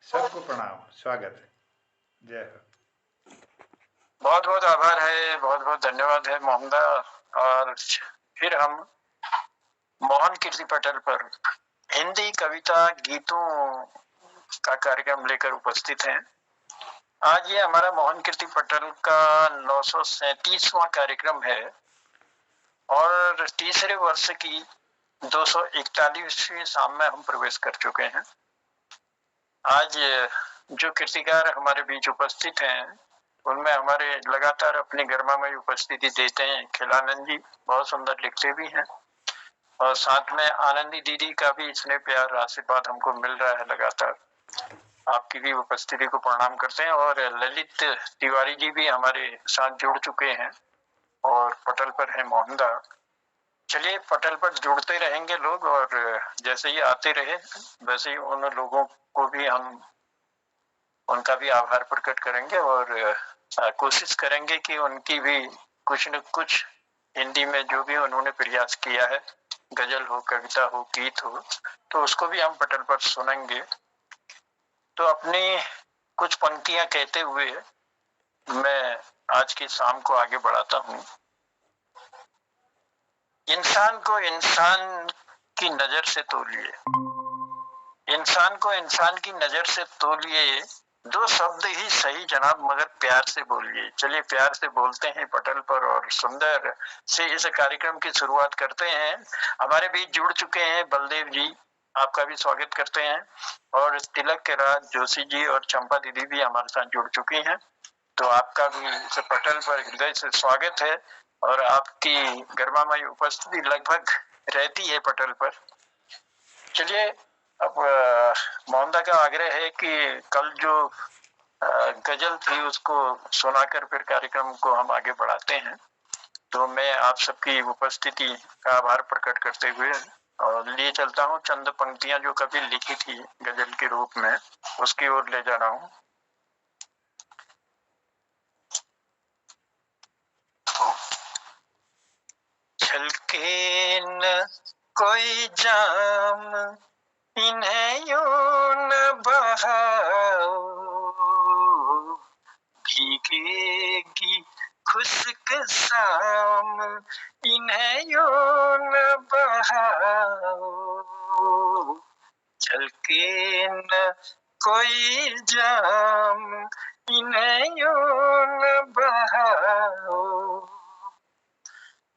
सबको प्रणाम, स्वागत है। जय हो। बहुत बहुत आभार है, बहुत बहुत धन्यवाद है मोहम्मदा। और फिर हम मोहन कीर्ति पटेल पर हिंदी कविता गीतों का कार्यक्रम लेकर उपस्थित हैं। आज ये हमारा मोहन कीर्ति पटेल का 937वां कार्यक्रम है और तीसरे वर्ष की 241वीं शाम में हम प्रवेश कर चुके हैं। आज जो कीर्तिकार हमारे बीच उपस्थित हैं उनमें हमारे लगातार अपनी गरिमामयी उपस्थिति देते हैं खिलानंद जी, बहुत सुंदर लिखते भी हैं, और साथ में आनंदी दीदी का भी स्नेह प्यार आशीर्वाद हमको मिल रहा है लगातार। आपकी भी उपस्थिति को प्रणाम करते हैं। और ललित तिवारी जी भी हमारे साथ जुड़ चुके हैं और पटल पर है मोहनदा। चलिए, पटल पर जुड़ते रहेंगे लोग, और जैसे ही आते रहे वैसे ही उन लोगों को भी हम उनका भी आभार प्रकट करेंगे और कोशिश करेंगे कि उनकी भी कुछ न कुछ हिंदी में जो भी उन्होंने प्रयास किया है, गजल हो, कविता हो, गीत हो, तो उसको भी हम पटल पर सुनेंगे। तो अपनी कुछ पंक्तियां कहते हुए मैं आज की शाम को आगे बढ़ाता हूँ। इंसान को इंसान की नजर से तोलिए, इंसान को इंसान की नजर से तोलिए, दो शब्द ही सही जनाब मगर प्यार से बोलिए। चलिए, प्यार से बोलते हैं पटल पर और सुंदर से इस कार्यक्रम की शुरुआत करते हैं। हमारे बीच जुड़ चुके हैं बलदेव जी, आपका भी स्वागत करते हैं, और तिलक के राज जोशी जी और चंपा दीदी भी हमारे साथ जुड़ चुकी हैं। तो आपका भी इस पटल पर हृदय से स्वागत है और आपकी गरिमामयी उपस्थिति लगभग रहती है पटल पर। चलिए, अब मोहम्मदा का आग्रह है कि कल जो गजल थी उसको सुनाकर फिर कार्यक्रम को हम आगे बढ़ाते हैं। तो मैं आप सबकी उपस्थिति का आभार प्रकट करते हुए और लिए चलता हूँ चंद पंक्तियां जो कभी लिखी थी गजल के रूप में, उसकी ओर ले जा रहा हूँ। छलके न कोई जाम इन्हें यूं न बहाओ, भीगेगी खुश्क शाम इन्हें यूं न बहाओ, छलके न कोई जाम इन्हें यूं न बहाओ,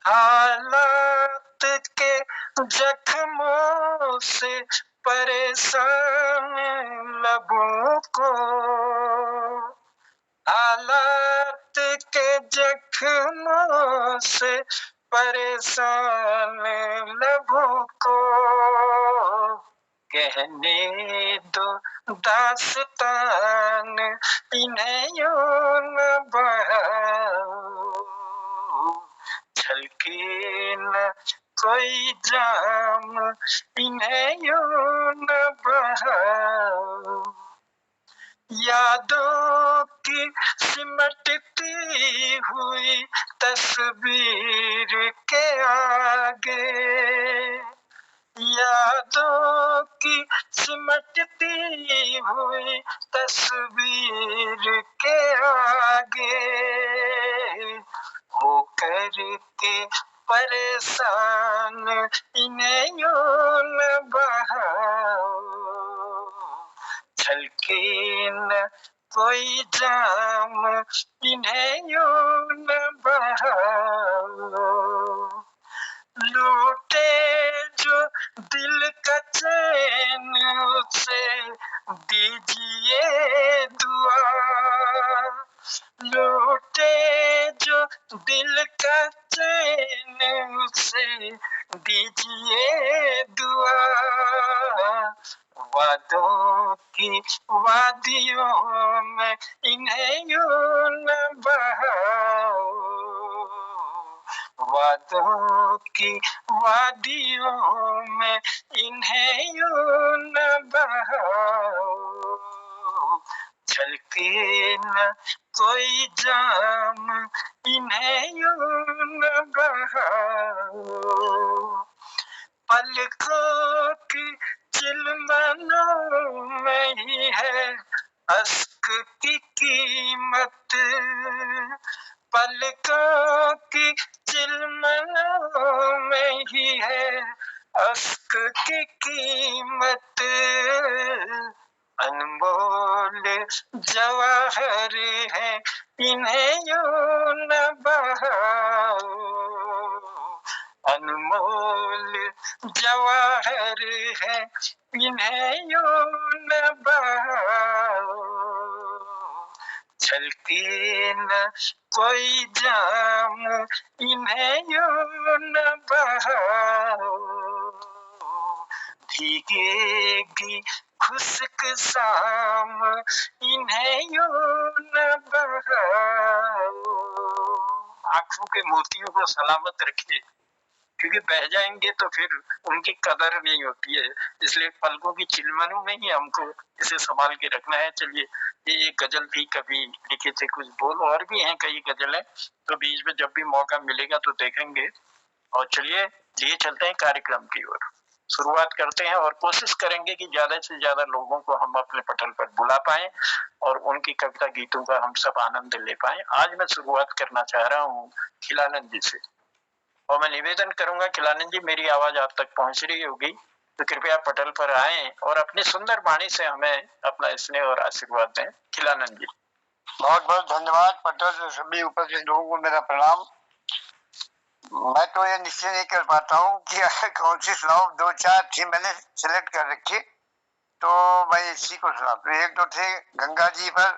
हालात के जख्मों से परेशान लबों को, हालात के जख्मों से परेशान लबों को, कहने दो दास्तान इन्हें यूं न बहाओ, छलके न कोई जाम इन्हें यूं न बहाओ, यादों की सिमटती हुई तस्वीर के आगे, यादों की सिमटती हुई तस्वीर के आगे, होकर के परेशान इन्हें यूं न बहाओ, छलके न कोई जाम इन्हें यूं न बहाओ, लूटे जो दिल का चैन उसे दीजिए दुआ, लूटे जो दिल का चैन उसे दीजिए दुआ, वादों की वादियों में इन्हें यूं न बहाओ, वादों की वादियों में इन्हें यूं न बहाओ, छलके न कोई जाम इन्हें यूं न बहाओ, पलकों की चिलमनों में ही है अश्क की कीमत पलकों की चिलमनों में ही है, अश्क की कीमत अनमोल जवाहर है, इन्हें यूं न बहाओ, अनमोल जवाहर है, इन्हें यूं न बहाओ, छलके न कोई जाम, इन्हें यूं न बहाओ, भीगेगी खुश्क शाम, इन्हें यूं न बहाओ। आंखों के मोतियों को सलामत रखिए, क्योंकि बह जाएंगे तो फिर उनकी कदर नहीं होती है, इसलिए पलकों की चिलमनों में ही हमको इसे संभाल के रखना है। चलिए, ये एक गजल थी, कभी लिखे थे कुछ बोल, और भी हैं कई गजलें, तो बीच में जब भी मौका मिलेगा तो देखेंगे। और चलिए लिए चलते हैं कार्यक्रम की ओर, शुरुआत करते हैं और कोशिश करेंगे कि ज्यादा से ज्यादा लोगों को हम अपने पटल पर बुला पाएं और उनकी कविता गीतों का हम सब आनंद ले पाएं। आज मैं शुरुआत करना चाह रहा हूँ खिलानंद जी से, और मैं निवेदन करूंगा खिलानंद जी, मेरी आवाज आप तक पहुंच रही होगी तो कृपया पटल पर आएं और अपनी सुंदर वाणी से हमें अपना स्नेह और आशीर्वाद दें। खिलानंद जी। बहुत बहुत धन्यवाद पटल से सभी उपस्थित लोगों को मेरा प्रणाम। मैं तो ये निश्चय नहीं कर पाता हूँ कि कौन सी सुनाऊं, दो चार थी मैंने सिलेक्ट कर रखी, तो मैं इसी को सुना। तो एक तो थे गंगा जी पर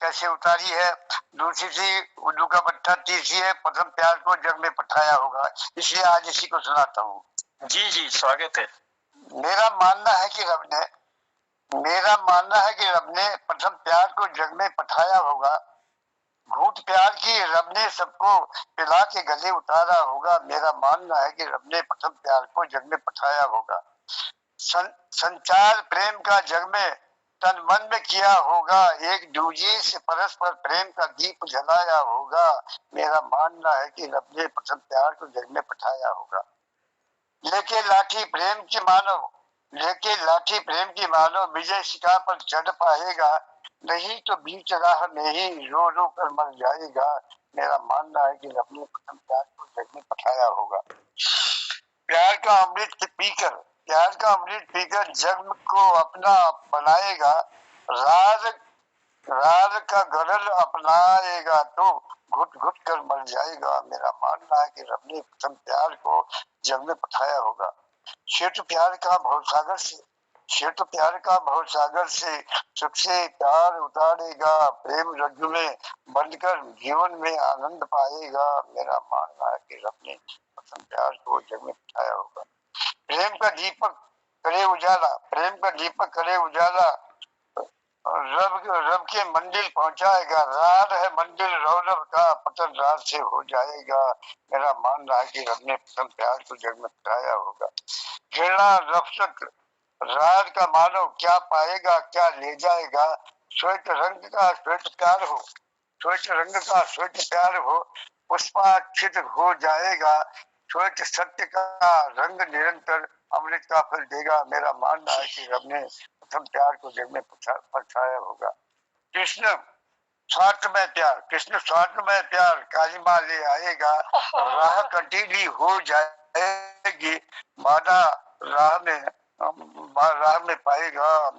कैसे उतारी है, दूसरी थी उर्दू का पट्टा, तीसरी है प्रथम प्यार को जग में पठाया होगा, इसलिए आज इसी को सुनाता हूँ। जी जी, स्वागत है। मेरा मानना है कि रब ने प्रथम प्यार को जग में पठाया होगा, घूट प्यार की रब ने सबको पिला के गले उतारा होगा। मेरा मानना है कि रब ने प्रथम प्यार को जग में पठाया होगा, संचार प्रेम का जग में तन मन में किया होगा, एक दूजे से परस्पर प्रेम का दीप जलाया होगा। मेरा मानना है कि रब ने प्रथम प्यार को जग में पठाया होगा। लेके लाठी प्रेम की मानो विजय शिखा पर चढ़ पाएगा, नहीं तो बीच राह में ही रो रो कर मर जाएगा। मेरा मानना है कि रब ने प्रथम प्यार को जग में पठाया होगा। प्यार का अमृत पीकर जग को अपना बनाएगा, राज का गरल अपनाएगा तो घुट घुट कर मर जाएगा। मेरा मानना है कि रब ने प्रथम प्यार को जग में पठाया होगा। शेर तो प्यार का बहुत सागर से सुख से प्यार उतारेगा, प्रेम रज्जु में बंधकर जीवन में आनंद पाएगा। मेरा मानना है कि रब ने प्रथम प्यार को जग में पठाया होगा। प्रेम का दीपक करे उजाला, रब के मंदिर पहुंचाएगा, रात है मंदिर रौनक का, पतन रात से हो जाएगा। मेरा मानना है कि रब ने प्रथम प्यार को जग में पठाया होगा। घृणा रफसत रात का मानव क्या पाएगा, क्या ले जाएगा, श्वेत रंग का श्वेत प्यार हो पुष्पाक्षित हो जाएगा, श्वेत सत्य का रंग निरंतर अमृत का फल देगा। मेरा मानना है कि रब ने प्रथम प्यार को जग में पठाया होगा। कृष्ण स्वार्थ में प्यार कालिमा ले आएगा, राह कंटीली हो जाएगी, बाधा राह में पाएगा।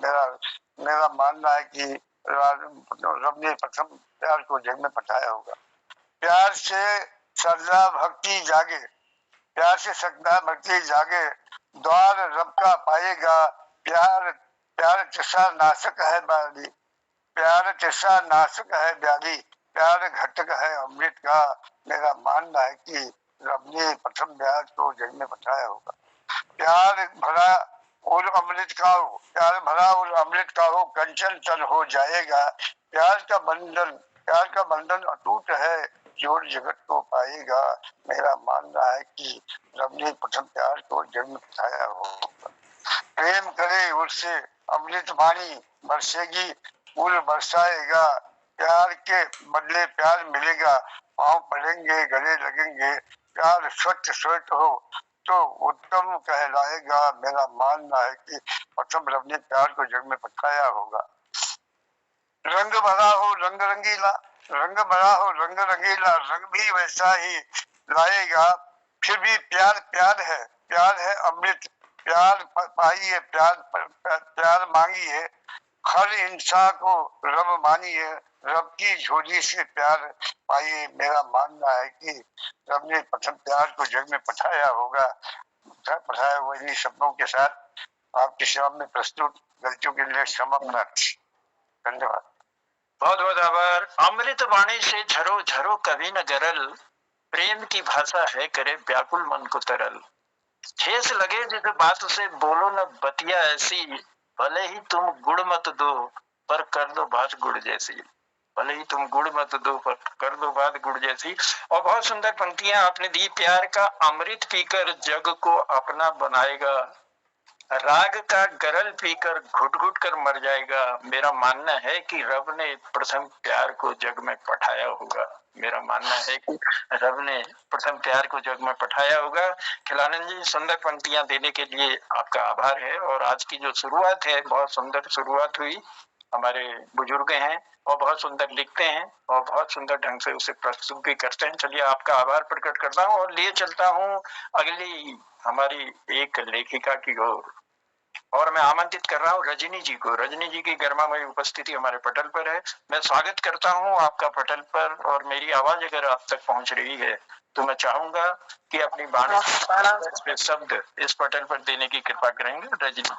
मेरा मानना है कि रब ने प्रथम प्यार को जग में पठाया होगा। प्यार से श्रद्धा भक्ति जागे, द्वार रब का पाएगा, प्यार तृषा नाशक है व्याधि, प्यार घटक है अमृत का। मेरा मानना है कि रब ने प्रथम प्यार को जग में पठाया होगा। प्यार भरा और अमृत का हो कंचन तन हो जाएगा, प्यार का बंधन अटूट है, जोड़ जगत को पाएगा। मेरा मानना है कि रब ने प्रथम प्यार को जग में पठाया होगा। प्रेम करे उससे अमृत वाणी बरसेगी, फूल बरसाएगा, प्यार के बदले प्यार मिलेगा, पाँव पड़ेंगे गले लगेंगे, प्यार स्वच्छ हो तो उत्तम कहलाएगा। मेरा मानना है कि प्रथम रब ने प्यार को जग में पठाया होगा। रंग भरा हो रंग रंगीला, रंग भरा हो रंग रंगीला, रंग भी वैसा ही लाएगा। फिर भी प्यार प्यार है अमृत, प्यार पाइए, प्यार मांगिए, हर इंसान को रब मानिए, रब की झोली से प्यार पाइए। मेरा मानना है कि रब ने प्रथम प्यार को जग में पठाया होगा, पठाया हुआ। इन्हीं शब्दों के साथ आपके सामने प्रस्तुत, गलतियों के लिए क्षमा प्रार्थी। धन्यवाद। बहुत बहुत आभार। अमृत वाणी से झरो झरो कभी न गरल, प्रेम की भाषा है करे व्याकुल मन को तरल। ठेस लगे जिस बात से बोलो न बतिया ऐसी, भले ही तुम गुड़ मत दो पर कर दो बात गुड़ जैसी। भले ही तुम गुड़ मत दो पर कर दो बात गुड़ जैसी। और बहुत सुंदर पंक्तियां आपने दी। प्यार का अमृत पीकर जग को अपना बनाएगा, राग का गरल पीकर घुट घुट कर मर जाएगा। मेरा मानना है कि रब ने प्रथम प्यार को जग में पठाया होगा। मेरा मानना है कि रब ने प्रथम प्यार को जग में पठाया होगा। खिलानंद जी, सुंदर पंक्तियां देने के लिए आपका आभार है। और आज की जो शुरुआत है, बहुत सुंदर शुरुआत हुई। हमारे बुजुर्ग हैं और बहुत सुंदर लिखते हैं और बहुत सुंदर ढंग से उसे प्रस्तुत भी करते हैं। चलिए, आपका आभार प्रकट करता हूँ और लिए चलता हूँ अगली हमारी एक लेखिका की ओर। और मैं आमंत्रित कर रहा हूँ रजनी जी को। रजनी जी की गर्मामयी उपस्थिति हमारे पटल पर है। मैं स्वागत करता हूँ आपका पटल पर। और मेरी आवाज अगर आप तक पहुंच रही है तो मैं चाहूंगा कि अपनी वाणी से शब्द इस पटल पर देने की कृपा करेंगे। रजनी।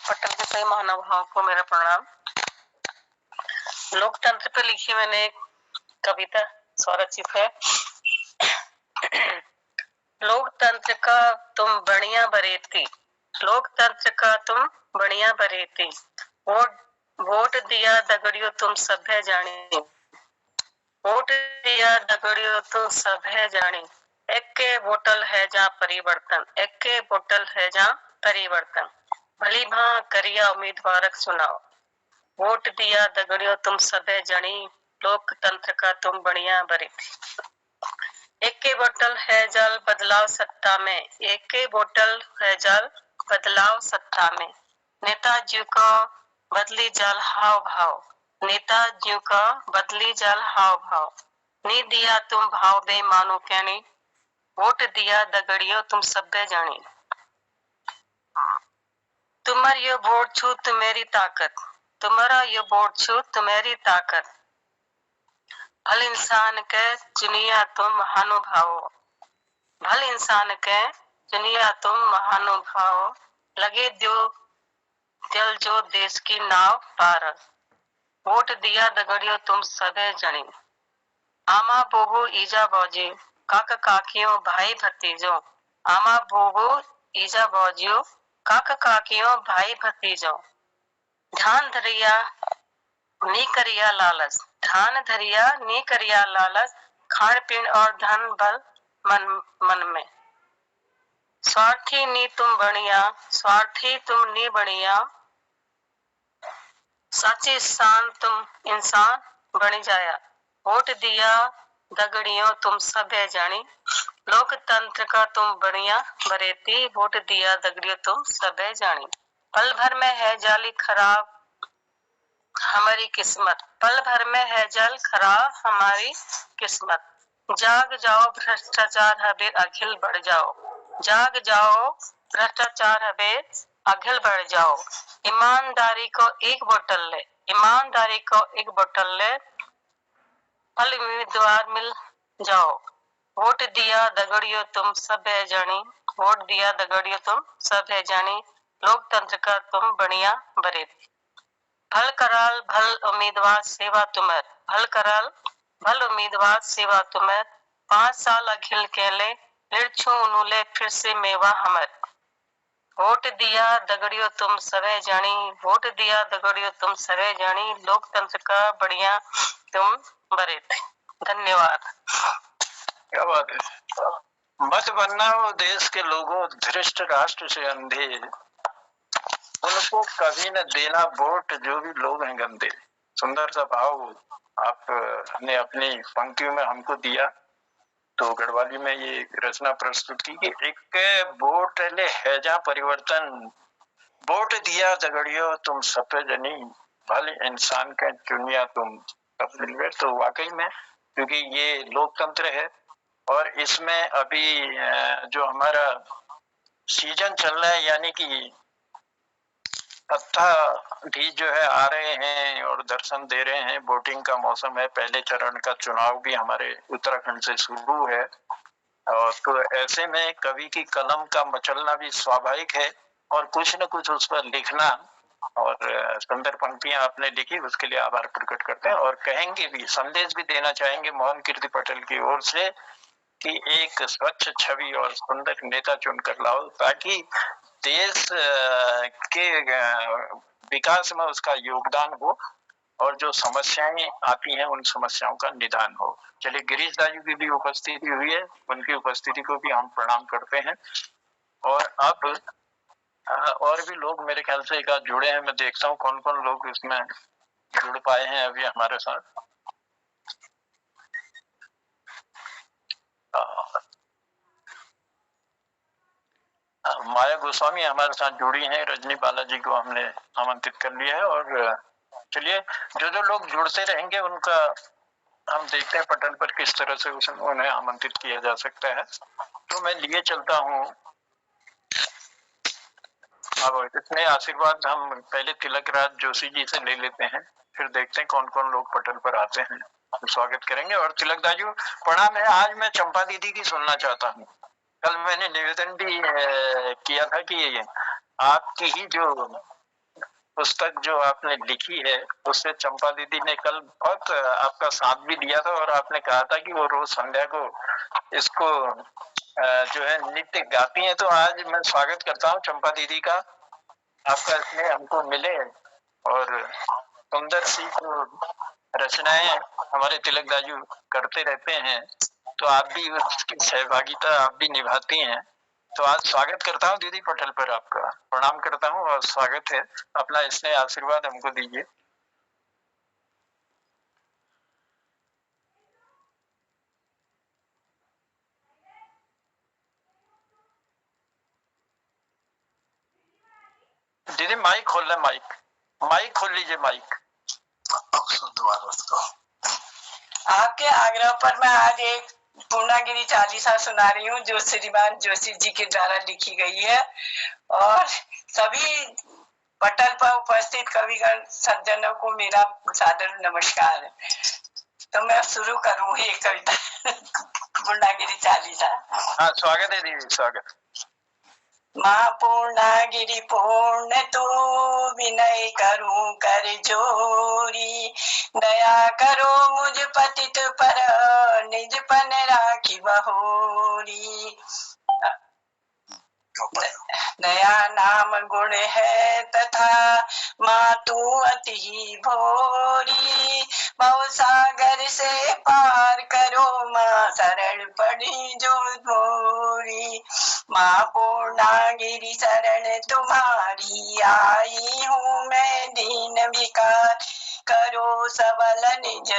पटल के सभी महानुभावों को मेरा प्रणाम। लोकतंत्र पर लिखी मैंने एक कविता स्वरचित है। लोकतंत्र का तुम बढ़िया बरेती, लोकतंत्र का तुम बढ़िया बरेती, वोट दिया दगड़ियो तुम सभ्य जानी, वोट दिया दगड़ियो तुम सभ्य जानी। एक के बोतल है जहाँ परिवर्तन, एक के बोतल है जहाँ परिवर्तन, भली भां करिया उम्मीदवारक चुनाव, वोट दिया दगड़ियो तुम सभे जनी, लोकतंत्र का तुम बढ़िया बरेती। एक के बोतल है जल बदलाव सत्ता में, एक के बोतल है जल बदलाव सत्ता में, नेताजी का बदली जल हाव भाव, नेताजी का बदली जल हाव भाव, नी दिया तुम भाव बेमानो कहनी, वोट दिया दगड़ियो तुम सभे जानी। तुम्हारी ये वोट छू तुम्हारी ताकत, तुम्हारा ये वोट छू तुम्हारी ताकत, भल इंसान के चुनिया तुम महानुभाव, भल इंसान के चुनिया तुम महानुभाव, लगे दो दिल जो देश की नाव पार, वोट दिया दगड़ियो तुम सभे जनी। आमा बोबो ईजा बौजी, काका काकियों भाई भतीजों, आमा बोबो ईजा बौजियो, काका काकियों भाई भतीजों, ध्यान धरिया नी करिया लालच, ध्यान धरिया नी करिया लालच, खान पीन और धन बल मन में, स्वार्थी नी तुम बनिया, स्वार्थी तुम नी बनिया, सच्ची शान तुम इंसान बनी जाया, वोट दिया दगड़ियों तुम सभे जानी, लोकतंत्र का तुम बढ़िया बरेती, वोट दिया दगड़ियों तुम सभे जानी। पल भर में है जाली खराब हमारी किस्मत, पल भर में है जल खराब हमारी किस्मत, जाग जाओ भ्रष्टाचार हबे अखिल बढ़ जाओ, जाग जाओ भ्रष्टाचार हबे अखिल बढ़ जाओ, ईमानदारी को एक बोतल ले, ईमानदारी को एक बोतल ले, फल उम्मीदवार मिल जाओ, वोट दिया दगड़ियो तुम सभे जानी, वोट दिया दगड़ियो तुम सभे जानी, लोकतंत्र का तुम बढ़िया बरेती। भल कराल भल उम्मीदवार सेवा तुम्हें, भल कराल भल उम्मीदवार सेवा तुम्हें, 5 साल अखिल कहले लिड़छू उनूले फिर से मेवा हमें, वोट दिया दगड़ियो तुम सभे जानी, वोट दिया दगड़ियो तुम सभे जानी, लोकतंत्र का बढ़िया तुम बरेती। धन्यवाद। क्या बात है। मत बनना हो देश के लोगों धृष्ट राष्ट्र से अंधे, उनको कभी न देना वोट जो भी लोग हैं गंदे। सुंदर सा भाव आपने अपनी पंक्तियों में हमको दिया। तो गढ़वाली में ये रचना प्रस्तुत की कि एक वोट ले हैजा परिवर्तन, वोट दिया दगड़ियो तुम सभे जनी, भले इंसान का चुनिया तुम सब मिलवे। तो वाकई में क्योंकि ये लोकतंत्र है और इसमें अभी जो हमारा सीजन चल रहा है, यानी कि भी जो है आ रहे हैं और दर्शन दे रहे हैं, वोटिंग का मौसम है, पहले चरण का चुनाव भी हमारे उत्तराखंड से शुरू है। और तो ऐसे में कवि की कलम का मचलना भी स्वाभाविक है और कुछ न कुछ उस पर लिखना, और सुंदर पंक्तियां आपने लिखी उसके लिए आभार प्रकट करते हैं। और कहेंगे भी, संदेश भी देना चाहेंगे मोहन कीर्ति पटेल की ओर से कि एक स्वच्छ छवि और सुंदर नेता चुनकर लाओ ताकि देश के विकास में उसका योगदान हो और जो समस्याएं आती हैं उन समस्याओं का निदान हो। चलिए, गिरीश दाजू की भी उपस्थिति हुई है, उनकी उपस्थिति को भी हम प्रणाम करते हैं। और अब और भी लोग मेरे ख्याल से एक आध जुड़े हैं, मैं देखता हूँ कौन कौन लोग इसमें जुड़ पाए हैं अभी हमारे साथ। माया गोस्वामी हमारे साथ जुड़ी हैं, रजनी बालाजी को हमने आमंत्रित कर लिया है। और चलिए, जो जो लोग जुड़ते रहेंगे उनका हम देखते हैं पटल पर किस तरह से उन्हें आमंत्रित किया जा सकता है। तो मैं लिए चलता हूँ। अब इतने आशीर्वाद हम पहले तिलक राज जोशी जी से ले लेते हैं, फिर देखते हैं कौन कौन लोग पटल पर आते हैं, स्वागत करेंगे। और तिलक दाजू प्रणाम है। आज मैं चंपा दीदी की सुनना चाहता हूँ। कल मैंने निवेदन भी किया था कि आपकी ही जो पुस्तक जो आपने लिखी है उससे चंपा दीदी ने कल बहुत आपका साथ भी दिया था और आपने कहा था कि वो रोज संध्या को इसको जो है नित्य गाती हैं। तो आज मैं स्वागत करता हूँ चंपा दीदी का, आपका इसमें हमको मिले और सुंदर सी जो रचनाएं हमारे तिलक दाजू करते रहते हैं, तो आप भी उसकी सहभागिता आप भी निभाती हैं। तो आज स्वागत करता हूँ दीदी पटल पर, आपका प्रणाम करता हूँ और स्वागत है। अपना स्नेह आशीर्वाद हमको दीजिए। दीदी माइक खोल ले, माइक खोल लीजिए, माइक। आपके आग्रह पर मैं आज एक पूर्णागिरी चालीसा सुना रही हूँ जो श्रीमान जोशी जी के द्वारा लिखी गई है। और सभी पटल पर उपस्थित कविगण सज्जनों को मेरा सादर नमस्कार। तो मैं शुरू करूँ ये कविता पूर्णागिरी चालीसा। हाँ, स्वागत है दीदी, स्वागत। माँ पूर्णागिरी पूर्ण तो विनय करूं कर जोरी, दया करो मुझ पतित पर निज पन राखी बहोरी। दया नाम गुण है तथा माँ तू अति ही भोरी, भव सागर से पार करो माँ शरण पड़ी जो मोरी। माँ पूर्णागिरी शरण तुम्हारी आई हूँ मैं दीन विकार, करो सबल निज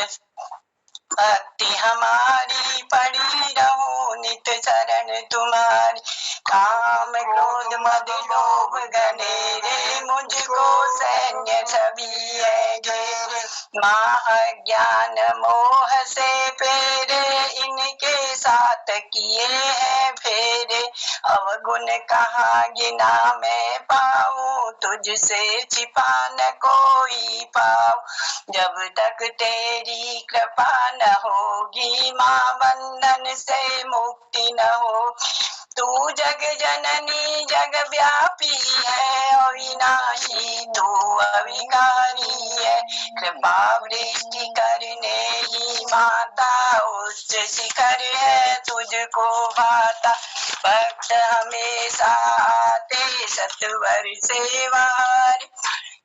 भक्ति हमारी पड़ी रहूं नित शरण तुम्हारी। काम क्रोध मद लोभ गनेरे मुझको सैन्य सभी है घेरे, माँ अज्ञान मोह से फेरे इनके साथ किए हैं फेरे। अवगुण कहाँ गिना मैं पाऊं तुझसे छिपा न कोई पाऊं, जब तक तेरी कृपा न होगी माँ बंधन से मुक्ति न हो। तू जग जननी जग व्यापी है अविनाशी तू अविकारी है, कृपा वृष्टि करने ही माता उच्च शिखर है तुझको भाता। भक्त हमेशा आते सत्वर सेवार,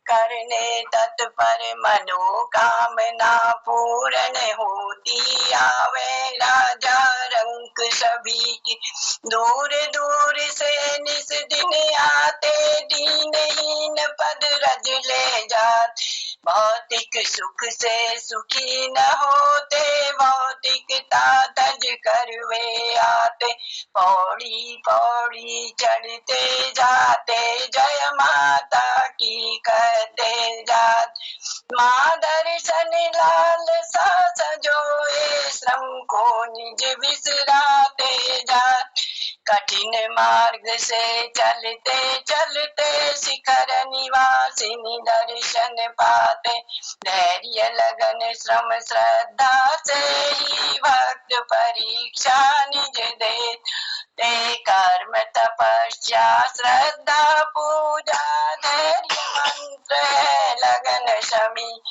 करने तत्पर मनोकामना पूर्ण होती आवे राजा रंक सभी की। दूर दूर से निस दिन आते दीनहीन पद रज ले जाते, भौतिक सुख से सुखी न होते, भौतिकता तज कर वे आते, पौड़ी पौड़ी चढ़ते जाते, जय माता की कहते जाते। माँ दर्शन लाल सा सजोए, श्रम को निज बिसराते जाते, कठिन मार्ग से चलते चलते, शिखर निवासिनी दर्शन पाते, धैर्य लगन श्रम श्रद्धा से ही भक्त परीक्षा निज देते, कर्म तपस्या श्रद्धा पूजा धैर्य मंत्र है लगन शमी,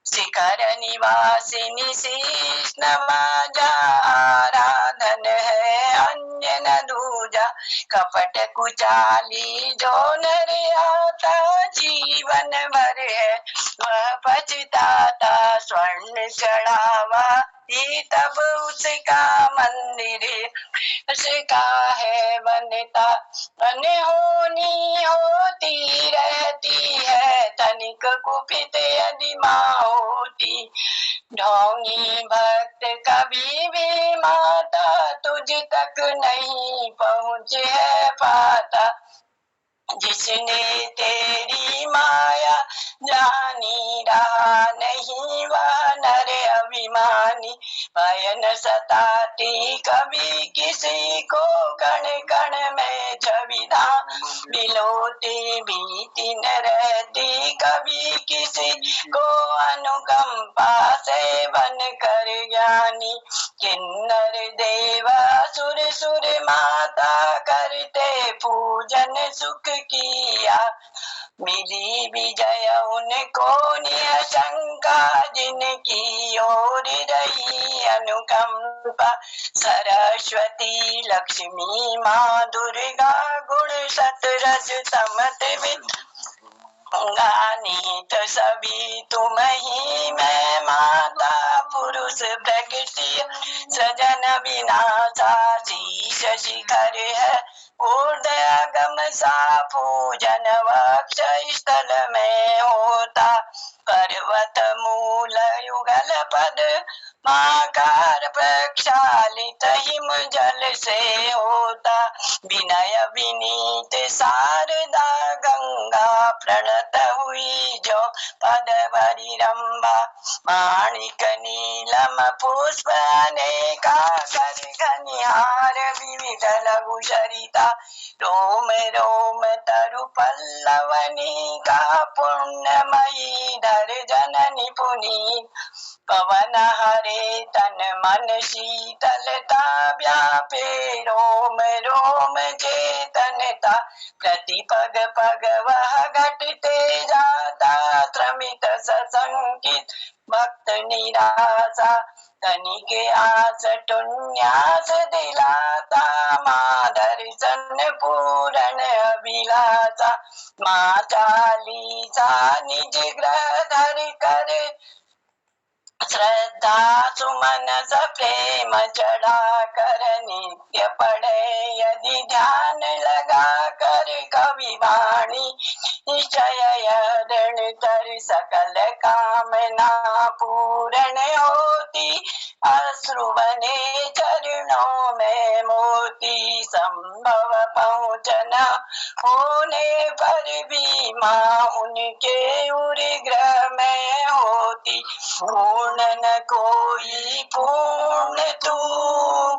शिखर निवासिनी शीश नवाजा, आराधन है अन्य न दूजा, कपट कुचाली जो नर आता, जीवन भर है वह पछताता, स्वर्ण चढ़ावा ही तब उसका मंदिर, उसका है बनता, अनहोनी होती रहती है, तनिक कुपित यदि माँ होती, ढोंगी भक्त कभी भी माता तुझ तक नहीं पहुँच है पाता, जिसने तेरी माया जानी रहा नहीं वह नर अभिमानी, भय न सताती कभी किसी को, कण कण में छविधा बिलोती, भीति न रहती कभी किसी को, अनुकंपा से बन कर ज्ञानी, किन्नर देवा सुर सुर माता करते पूजन सुख किया, मिली विजय उनको निशंका, जिनकी ओर रही अनुकंपा, सरस्वती लक्ष्मी माँ दुर्गा गुण सतरज समत गानित सभी तुम ही, मैं माता पुरुष प्रकृति सजन विनाशा, शीश शिखर है ऊर्ध्वगम सा, पूजन वक्ष स्थल में होता, पर्वत मूल युगल पद माकार प्रक्षालित हिम जल से होता, विनय विनीत शारदा गंगा, प्रणत हुई जो पद बरिरंबा, माणिक नीलम पुष्प अनेका, कर घनिहार विविध लघु सरिता, रोम रोम तरु पल्लवनी का, पुण्यमयी धर जननी पुनीत, पवन हरे तन मन शीतलता, व्यापे रोम रोम चेतनता, प्रति पग पग वह घटते जाता, त्रमित सशंकित भक्त निराशा, तनिक आस टुन्यास दिलाता, माँ दर्शन पूरण अभिलाषा, माँ चालीसा निज ग्रह धर कर, श्रद्धा सुमन स प्रेम चढ़ा कर, नित्य पढ़े यदि ध्यान लगा कर, कवि वाणी निश्चय ऋण कर, सकल कामना पूर्ण होती, अश्रु बने चरणों में मोती, संभव पहुँचना होने पर भी माँ उनके उर ग्रह में होती, पूर्ण न कोई पूर्ण तू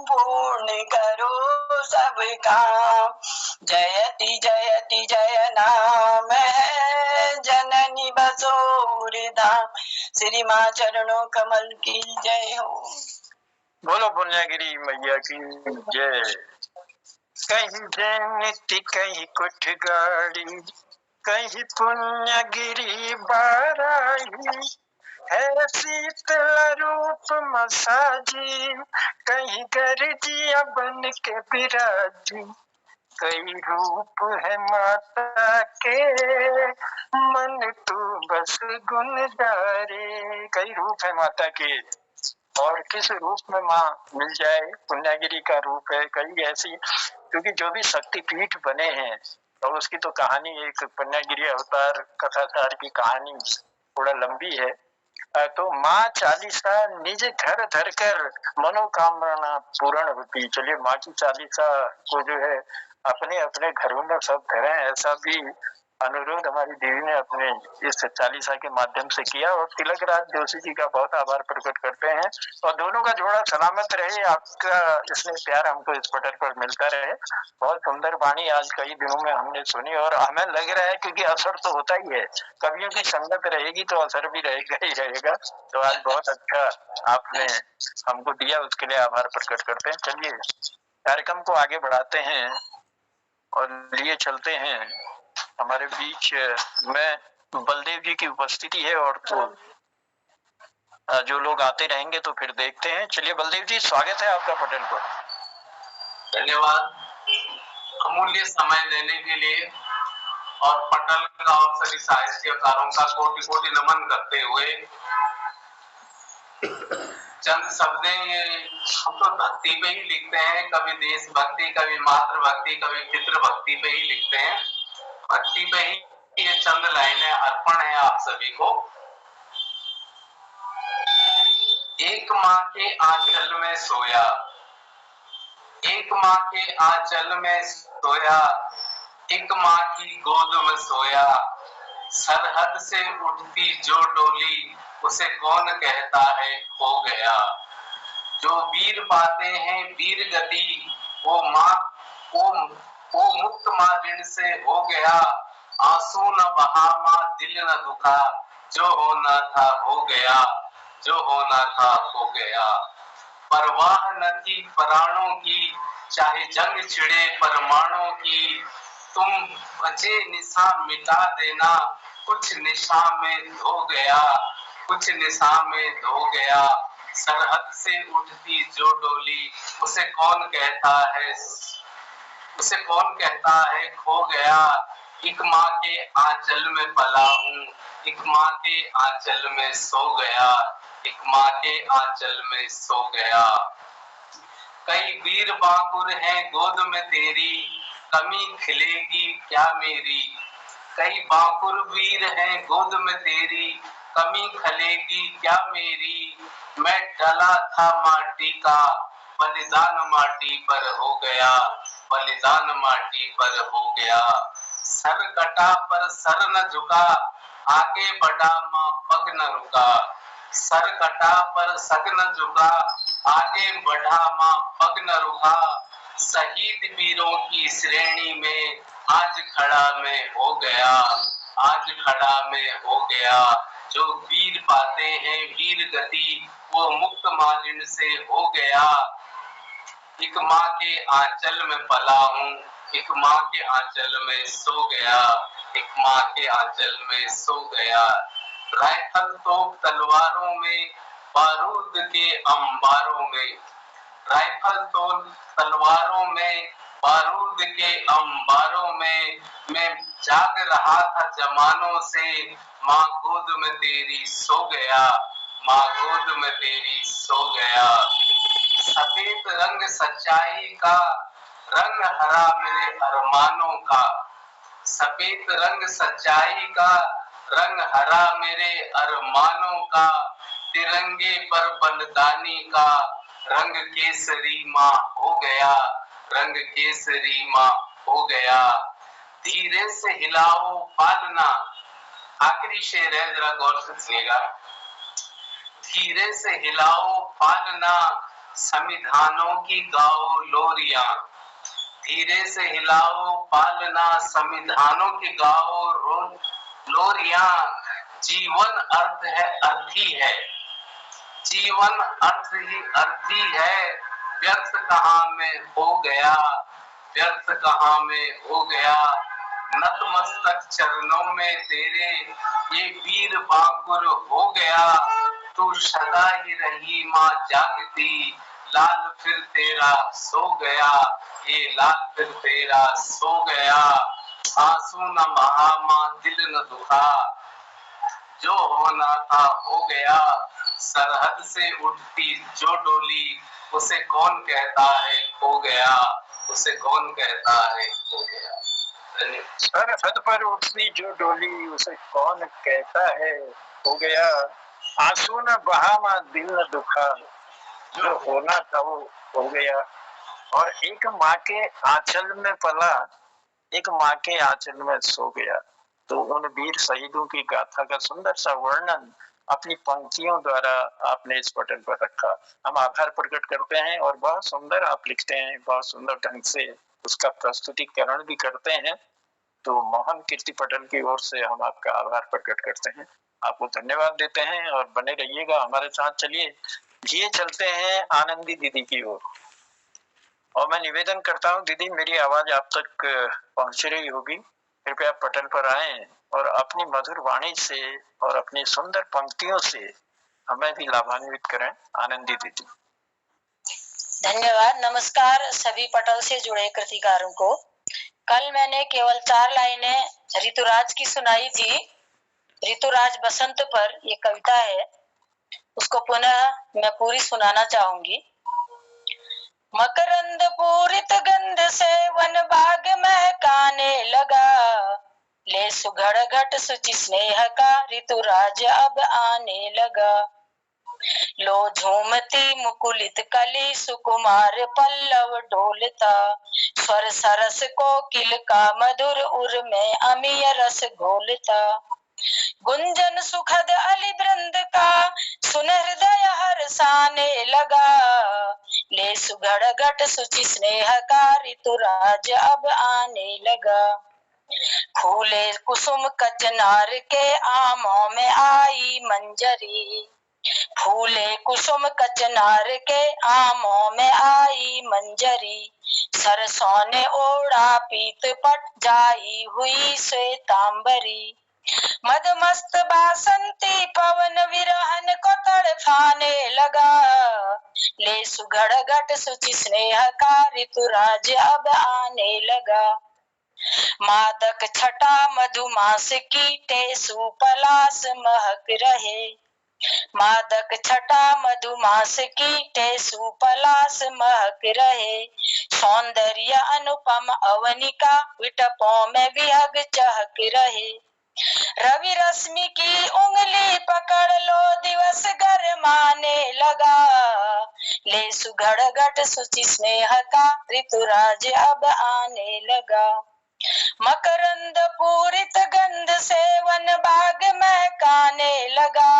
पूर्ण करो सब काम, जयति जयति जय नाम है जननी बसोर धाम, श्री माँ चरणों कमल की जय हो। बोलो पुण्यगिरी मैया की जय। कहीं जैनिति कहीं कुठ गाड़ी, कहीं पुण्यगिरी बाराही, है शीतल रूप मसाजी, कहीं गर्जिया बन के बिराजी, कई रूप है माता के मन तू बस गुन गारे। कई रूप है माता के, और किस रूप में माँ मिल जाए। पुण्यगिरी का रूप है कई ऐसी, क्योंकि जो भी शक्तिपीठ बने हैं और उसकी तो कहानी एक पुण्यगिरी अवतार कथासार की कहानी थोड़ा लंबी है। तो माँ चालीसा निज घर धर कर मनोकामना पूर्ण होती। चलिए माँ की चालीसा को जो है अपने अपने घरों में सब धरें, ऐसा भी अनुरोध हमारी देवी ने अपने इस चालीसा के माध्यम से किया। और तिलक राज जोशी जी का बहुत आभार प्रकट करते हैं और दोनों का जोड़ा सलामत रहे, आपका इसमें प्यार हमको इस पटल पर मिलता रहे। बहुत सुंदर वाणी आज कई दिनों में हमने सुनी और हमें लग रहा है क्योंकि असर तो होता ही है, कवियों की संगत रहेगी तो असर भी रहेगा ही रहेगा। तो आज बहुत अच्छा आपने हमको दिया, उसके लिए आभार प्रकट करते हैं। चलिए कार्यक्रम को आगे बढ़ाते हैं और लिए चलते हैं। हमारे बीच में बलदेव जी की उपस्थिति है और तो जो लोग आते रहेंगे तो फिर देखते हैं। चलिए बलदेव जी, स्वागत है आपका पटल पर। धन्यवाद अमूल्य समय देने के लिए और पटल का और सभी साहित्यकारों का कोटि कोटि नमन करते हुए चंद शब्द हम तो भक्ति पे ही लिखते हैं, कभी देशभक्ति, कभी मातृभक्ति, कभी पितृभक्ति पे ही लिखते हैं। भक्ति पे ही ये चंद लाइनें अर्पण है आप सभी को। एक माँ के आंचल में सोया, एक माँ के आंचल में सोया, एक माँ की गोद में सोया, सरहद से उठती जो डोली उसे कौन कहता है खो गया। जो वीर पाते हैं वीर गति, वो माँ वो मुक्त माँ ऋण से हो गया। आंसू न बहा माँ दिल न दुखा, जो होना था हो गया, जो होना था हो गया। परवाह न थी प्राणों की, चाहे जंग छिड़े परमाणों की, तुम बचे निशान मिटा देना, कुछ निशा में धो गया, कुछ निशा में धो गया। सरहद से उठती जो डोली उसे कौन कहता है, उसे कौन कहता है खो गया। एक माँ के आंचल में पला हूँ, एक माँ के आंचल में सो गया, एक माँ के आंचल में सो गया। कई वीर बांकुर हैं गोद में तेरी, कमी खिलेगी क्या मेरी। कई बांकुर वीर हैं गोद में तेरी, कमी खलेगी क्या मेरी। मैं डला था माटी का, बलिदान माटी पर हो गया, बलिदान माटी पर हो गया। सर कटा पर सर न झुका, आगे बढ़ा माँ पग न रुका। सर कटा पर सर न झुका, आगे बढ़ा माँ पग न रुका। शहीद वीरों की श्रेणी में आज खड़ा मैं हो गया, आज खड़ा मैं हो गया। जो वीर पाते हैं वीर गति, वो मुक्त मारिन से हो गया। एक माँ के आंचल में पला हूँ, एक माँ के आंचल में सो गया, एक माँ के आंचल में सो गया। राइफल तोप तलवारों में, बारूद के अंबारों में, राइफल तोप तलवारों में, बारूद के अंबारों में, मैं जाग रहा था जमानों से, माँ गोद में तेरी सो गया, माँ गोद में तेरी सो गया। सफेद रंग सच्चाई का, रंग हरा मेरे अरमानों का। सफेद रंग सच्चाई का, रंग हरा मेरे अरमानों का। तिरंगे पर बलिदानी का, रंग केसरी माँ हो गया, रंग केसरी माँ हो गया। धीरे से हिलाओ पालना, आखिरी शेर है, जरा गौर से सुनिएगा। धीरे से हिलाओ पालना, संविधानों की गाओ लोरियां। धीरे से हिलाओ पालना, संविधानों की गाओ लोरियां। जीवन अर्थ है, अर्थी है, जीवन अर्थ ही अर्थी है। व्यर्थ कहाँ में हो गया, व्यर्थ कहाँ में हो गया। नतमस्तक चरणों में तेरे, ये वीर बांकुर हो गया। तू सदा ही रही माँ जागती, लाल फिर तेरा सो गया, ये लाल फिर तेरा सो गया। आंसू न बहा माँ दिल न दुखा, जो होना था हो गया। सरहद से उठती जो डोली उसे कौन कहता है खो गया, उसे कौन कहता है खो गया। धन्यवाद। सरहद पर उठती जो डोली उसे कौन कहता है हो गया, आंसू न बहा मां दिल न दुखा, जो होना था वो हो गया। और एक माँ के आंचल में पला, एक माँ के आंचल में सो गया। तो उन वीर शहीदों की गाथा का सुंदर सा वर्णन अपनी पंक्तियों द्वारा आपने इस पटल पर रखा। हम आभार प्रकट करते हैं और बहुत सुंदर आप लिखते हैं, बहुत सुंदर ढंग से उसका प्रस्तुतिकरण भी करते हैं। तो मोहन कीर्ति पटेल की ओर से हम आपका आभार प्रकट करते हैं, आपको धन्यवाद देते हैं और बने रहिएगा हमारे साथ। चलिए ये चलते हैं आनंदी दीदी की ओर और मैं निवेदन करता हूँ दीदी, मेरी आवाज आप तक पहुंच रही होगी, कृपया पटल पर आए और अपनी मधुर वाणी से और अपनी सुंदर पंक्तियों से हमें भी लाभान्वित करें। आनंदी दीदी। धन्यवाद। नमस्कार सभी पटल से जुड़े कृतिकारों को। कल मैंने केवल 4 लाइनें ऋतुराज की सुनाई थी। ऋतुराज बसंत पर ये कविता है, उसको पुनः मैं पूरी सुनाना चाहूंगी। मकरंद पूरित गंध से वन बाग महकाने लगा, ले सुघड़ घट सुचि स्नेह का ऋतुराज अब आने लगा। लो झूमती मुकुलित कली सुकुमार पल्लव डोलता, स्वर सरस कोकिल का मधुर उर में अमीय रस घोलता। गुंजन सुखद अली वृंद का सुन हृदय हर्षाने लगा, ले सुघड़ घट सुचि स्नेह का ऋतुराज अब आने लगा। फूले कुसुम कचनार के आमों में आई मंजरी, फूले कुसुम कचनार के आमों में आई मंजरी। सरसों ने ओढ़ा पीत पट जाई हुई श्वेतांबरी। मदमस्त बासंती पवन विरहन को तड़फाने लगा, ले सुघड़ घट सुचि स्नेह का ऋतुराज अब आने लगा। मादक छटा मधुमास की टेसु पलास महक रहे, मादक छटा मधुमास की टेसु पलास महक रहे। सौंदर्य अनुपम अवनिका विटपों में विहग चहक रहे। रवि रश्मि की उंगली पकड़ लो दिवस गरमाने लगा, ले सुघड़ घट सुचि स्नेह का ऋतुराज अब आने लगा। मकरंद पूरित गंध से वन बाग महकाने लगा,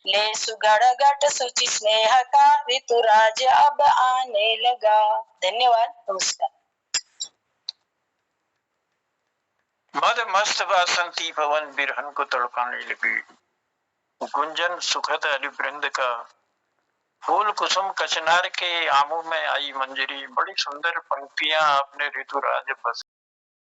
ले सुघड़ घट सुचि स्नेह का ऋतुराज अब आने लगा। धन्यवाद। नमस्कार। मद मस्त बासंती पवन बिरहन को तड़पाने लगी, गुंजन सुखद अलिवृंद का, फूल कुसुम कचनार के आमों में आई मंजरी। बड़ी सुंदर पंक्तियां आपने ऋतुराज बस